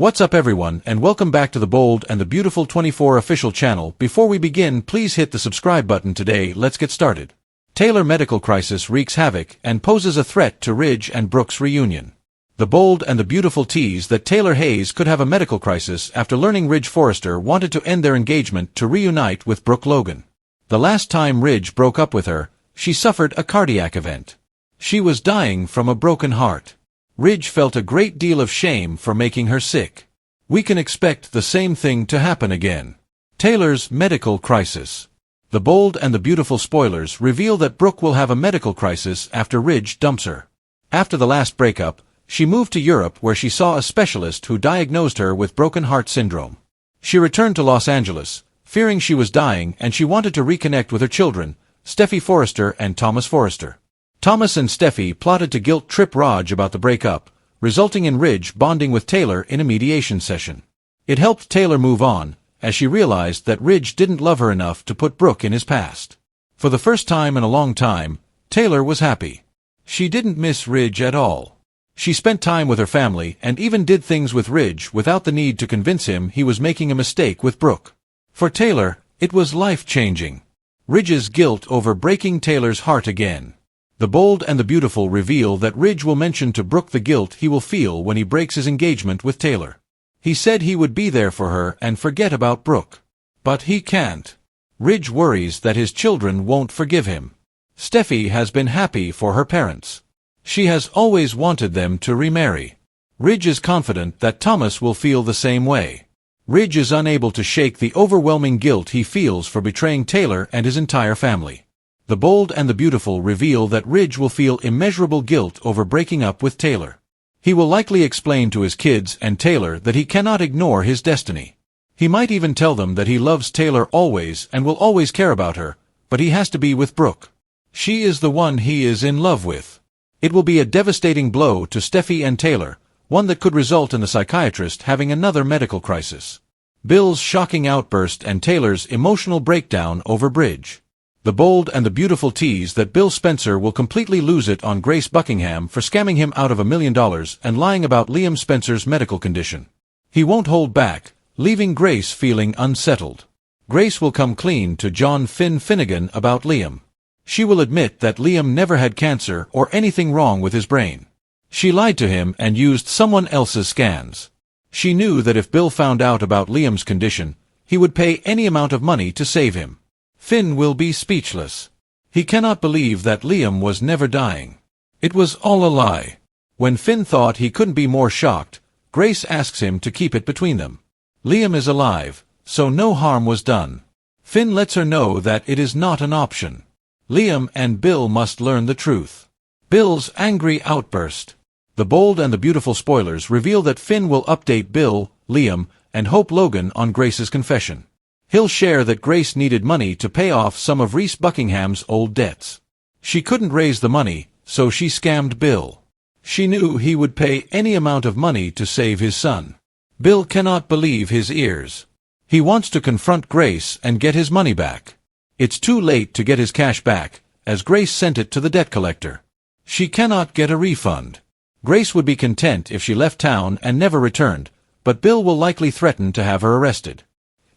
What's up everyone, and welcome back to the Bold and the Beautiful 24 official channel. Before we begin, please hit the subscribe button today. Let's get started. Taylor medical crisis wreaks havoc and poses a threat to Ridge and Brooke's reunion. The Bold and the Beautiful tease that Taylor Hayes could have a medical crisis after learning Ridge Forrester wanted to end their engagement to reunite with Brooke Logan. The last time Ridge broke up with her, she suffered a cardiac event. She was dying from a broken heart. Ridge felt a great deal of shame for making her sick. We can expect the same thing to happen again. Taylor's medical crisis. The Bold and the Beautiful spoilers reveal that Brooke will have a medical crisis after Ridge dumps her. After the last breakup, she moved to Europe where she saw a specialist who diagnosed her with broken heart syndrome. She returned to Los Angeles, fearing she was dying, and she wanted to reconnect with her children, Steffy Forrester and Thomas Forrester. Thomas and Steffy plotted to guilt-trip Raj about the breakup, resulting in Ridge bonding with Taylor in a mediation session. It helped Taylor move on, as she realized that Ridge didn't love her enough to put Brooke in his past. For the first time in a long time, Taylor was happy. She didn't miss Ridge at all. She spent time with her family and even did things with Ridge without the need to convince him he was making a mistake with Brooke. For Taylor, it was life-changing. Ridge's guilt over breaking Taylor's heart again. The Bold and the Beautiful reveal that Ridge will mention to Brooke the guilt he will feel when he breaks his engagement with Taylor. He said he would be there for her and forget about Brooke. But he can't. Ridge worries that his children won't forgive him. Steffy has been happy for her parents. She has always wanted them to remarry. Ridge is confident that Thomas will feel the same way. Ridge is unable to shake the overwhelming guilt he feels for betraying Taylor and his entire family. The Bold and the Beautiful reveal that Ridge will feel immeasurable guilt over breaking up with Taylor. He will likely explain to his kids and Taylor that he cannot ignore his destiny. He might even tell them that he loves Taylor always and will always care about her, but he has to be with Brooke. She is the one he is in love with. It will be a devastating blow to Steffy and Taylor, one that could result in the psychiatrist having another medical crisis. Bill's shocking outburst and Taylor's emotional breakdown over Ridge. The Bold and the Beautiful tease that Bill Spencer will completely lose it on Grace Buckingham for scamming him out of $1 million and lying about Liam Spencer's medical condition. He won't hold back, leaving Grace feeling unsettled. Grace will come clean to John Finnegan about Liam. She will admit that Liam never had cancer or anything wrong with his brain. She lied to him and used someone else's scans. She knew that if Bill found out about Liam's condition, he would pay any amount of money to save him. Finn will be speechless. He cannot believe that Liam was never dying. It was all a lie. When Finn thought he couldn't be more shocked, Grace asks him to keep it between them. Liam is alive, so no harm was done. Finn lets her know that it is not an option. Liam and Bill must learn the truth. Bill's angry outburst. The Bold and the Beautiful spoilers reveal that Finn will update Bill, Liam, and Hope Logan on Grace's confession. He'll share that Grace needed money to pay off some of Reese Buckingham's old debts. She couldn't raise the money, so she scammed Bill. She knew he would pay any amount of money to save his son. Bill cannot believe his ears. He wants to confront Grace and get his money back. It's too late to get his cash back, as Grace sent it to the debt collector. She cannot get a refund. Grace would be content if she left town and never returned, but Bill will likely threaten to have her arrested.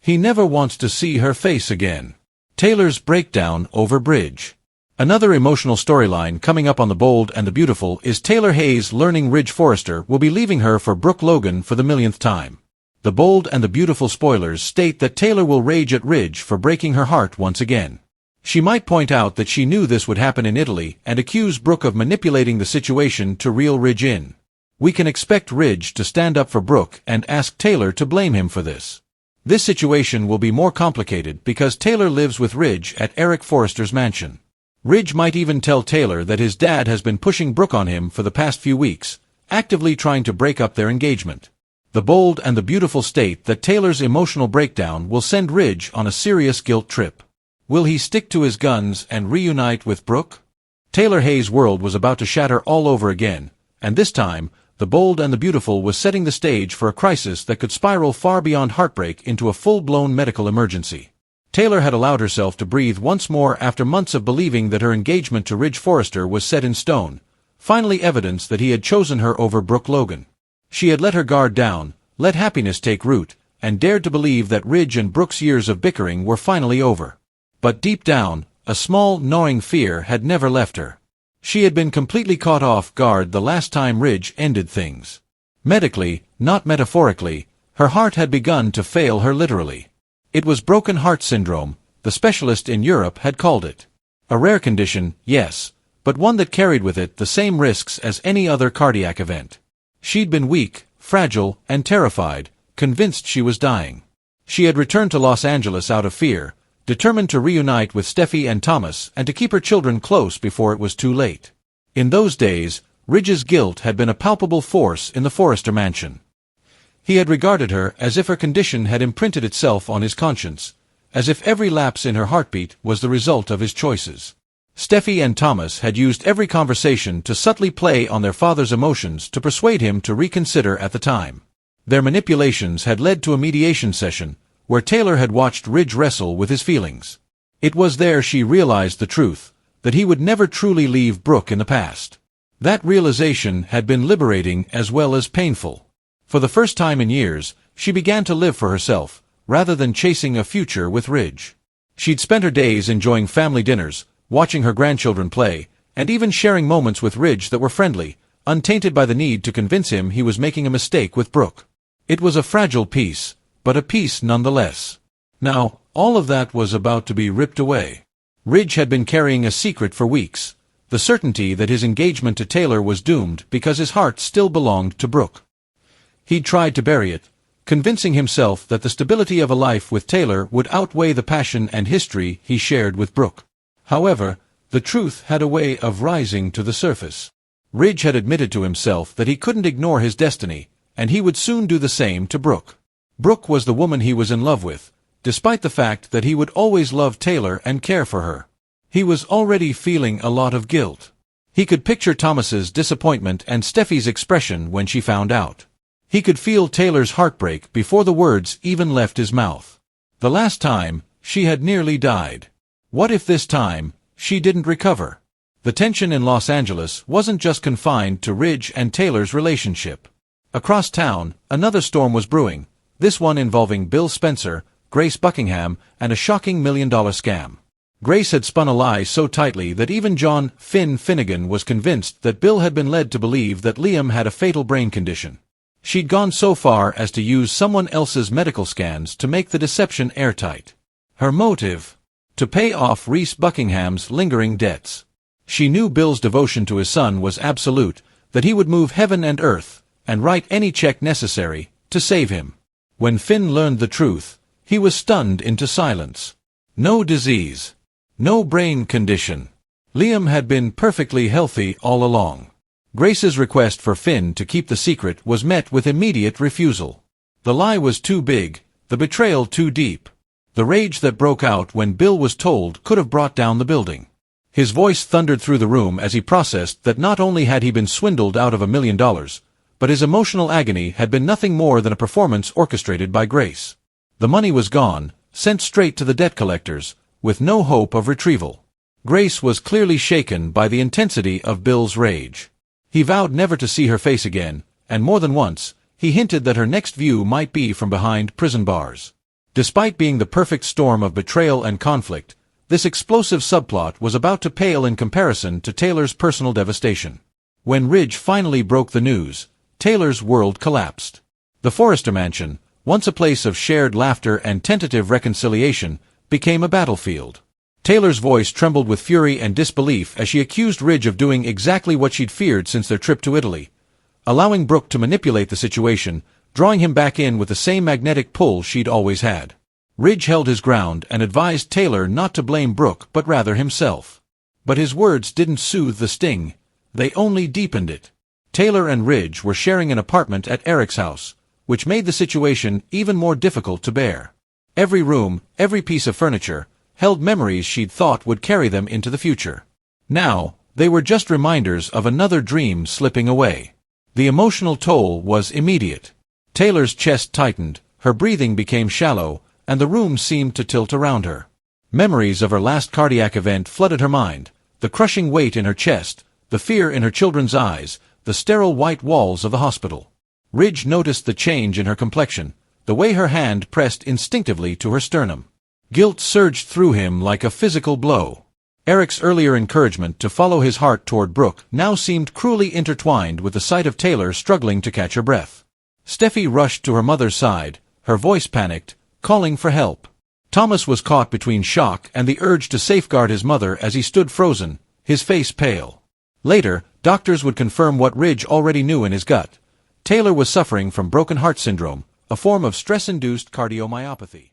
He never wants to see her face again. Taylor's breakdown over Ridge. Another emotional storyline coming up on The Bold and the Beautiful is Taylor Hayes learning Ridge Forrester will be leaving her for Brooke Logan for the millionth time. The Bold and the Beautiful spoilers state that Taylor will rage at Ridge for breaking her heart once again. She might point out that she knew this would happen in Italy and accuse Brooke of manipulating the situation to reel Ridge in. We can expect Ridge to stand up for Brooke and ask Taylor to blame him for this. This situation will be more complicated because Taylor lives with Ridge at Eric Forrester's mansion. Ridge might even tell Taylor that his dad has been pushing Brooke on him for the past few weeks, actively trying to break up their engagement. The Bold and the Beautiful state that Taylor's emotional breakdown will send Ridge on a serious guilt trip. Will he stick to his guns and reunite with Brooke? Taylor Hayes' world was about to shatter all over again, and this time, The Bold and the Beautiful was setting the stage for a crisis that could spiral far beyond heartbreak into a full-blown medical emergency. Taylor had allowed herself to breathe once more after months of believing that her engagement to Ridge Forrester was set in stone, finally evidence that he had chosen her over Brooke Logan. She had let her guard down, let happiness take root, and dared to believe that Ridge and Brooke's years of bickering were finally over. But deep down, a small, gnawing fear had never left her. She had been completely caught off guard the last time Ridge ended things. Medically, not metaphorically, her heart had begun to fail her literally. It was broken heart syndrome, the specialist in Europe had called it. A rare condition, yes, but one that carried with it the same risks as any other cardiac event. She'd been weak, fragile, and terrified, convinced she was dying. She had returned to Los Angeles out of fear, determined to reunite with Steffy and Thomas and to keep her children close before it was too late. In those days, Ridge's guilt had been a palpable force in the Forrester mansion. He had regarded her as if her condition had imprinted itself on his conscience, as if every lapse in her heartbeat was the result of his choices. Steffy and Thomas had used every conversation to subtly play on their father's emotions to persuade him to reconsider at the time. Their manipulations had led to a mediation session, where Taylor had watched Ridge wrestle with his feelings. It was there she realized the truth, that he would never truly leave Brooke in the past. That realization had been liberating as well as painful. For the first time in years, she began to live for herself, rather than chasing a future with Ridge. She'd spent her days enjoying family dinners, watching her grandchildren play, and even sharing moments with Ridge that were friendly, untainted by the need to convince him he was making a mistake with Brooke. It was a fragile peace, but a peace nonetheless. Now, all of that was about to be ripped away. Ridge had been carrying a secret for weeks, the certainty that his engagement to Taylor was doomed because his heart still belonged to Brooke. He'd tried to bury it, convincing himself that the stability of a life with Taylor would outweigh the passion and history he shared with Brooke. However, the truth had a way of rising to the surface. Ridge had admitted to himself that he couldn't ignore his destiny, and he would soon do the same to Brooke. Brooke was the woman he was in love with, despite the fact that he would always love Taylor and care for her. He was already feeling a lot of guilt. He could picture Thomas's disappointment and Steffi's expression when she found out. He could feel Taylor's heartbreak before the words even left his mouth. The last time, she had nearly died. What if this time, she didn't recover? The tension in Los Angeles wasn't just confined to Ridge and Taylor's relationship. Across town, another storm was brewing, this one involving Bill Spencer, Grace Buckingham, and a shocking $1 million scam. Grace had spun a lie so tightly that even John Finnegan was convinced that Bill had been led to believe that Liam had a fatal brain condition. She'd gone so far as to use someone else's medical scans to make the deception airtight. Her motive? To pay off Reese Buckingham's lingering debts. She knew Bill's devotion to his son was absolute, that he would move heaven and earth, and write any check necessary, to save him. When Finn learned the truth, he was stunned into silence. No disease. No brain condition. Liam had been perfectly healthy all along. Grace's request for Finn to keep the secret was met with immediate refusal. The lie was too big, the betrayal too deep. The rage that broke out when Bill was told could have brought down the building. His voice thundered through the room as he processed that not only had he been swindled out of $1 million, but his emotional agony had been nothing more than a performance orchestrated by Grace. The money was gone, sent straight to the debt collectors, with no hope of retrieval. Grace was clearly shaken by the intensity of Bill's rage. He vowed never to see her face again, and more than once, he hinted that her next view might be from behind prison bars. Despite being the perfect storm of betrayal and conflict, this explosive subplot was about to pale in comparison to Taylor's personal devastation. When Ridge finally broke the news, Taylor's world collapsed. The Forrester mansion, once a place of shared laughter and tentative reconciliation, became a battlefield. Taylor's voice trembled with fury and disbelief as she accused Ridge of doing exactly what she'd feared since their trip to Italy, allowing Brooke to manipulate the situation, drawing him back in with the same magnetic pull she'd always had. Ridge held his ground and advised Taylor not to blame Brooke but rather himself. But his words didn't soothe the sting, they only deepened it. Taylor and Ridge were sharing an apartment at Eric's house, which made the situation even more difficult to bear. Every room, every piece of furniture, held memories she'd thought would carry them into the future. Now, they were just reminders of another dream slipping away. The emotional toll was immediate. Taylor's chest tightened, her breathing became shallow, and the room seemed to tilt around her. Memories of her last cardiac event flooded her mind, the crushing weight in her chest, the fear in her children's eyes, the sterile white walls of the hospital. Ridge noticed the change in her complexion, the way her hand pressed instinctively to her sternum. Guilt surged through him like a physical blow. Eric's earlier encouragement to follow his heart toward Brooke now seemed cruelly intertwined with the sight of Taylor struggling to catch her breath. Steffy rushed to her mother's side, her voice panicked, calling for help. Thomas was caught between shock and the urge to safeguard his mother as he stood frozen, his face pale. Later, doctors would confirm what Ridge already knew in his gut. Taylor was suffering from broken heart syndrome, a form of stress-induced cardiomyopathy.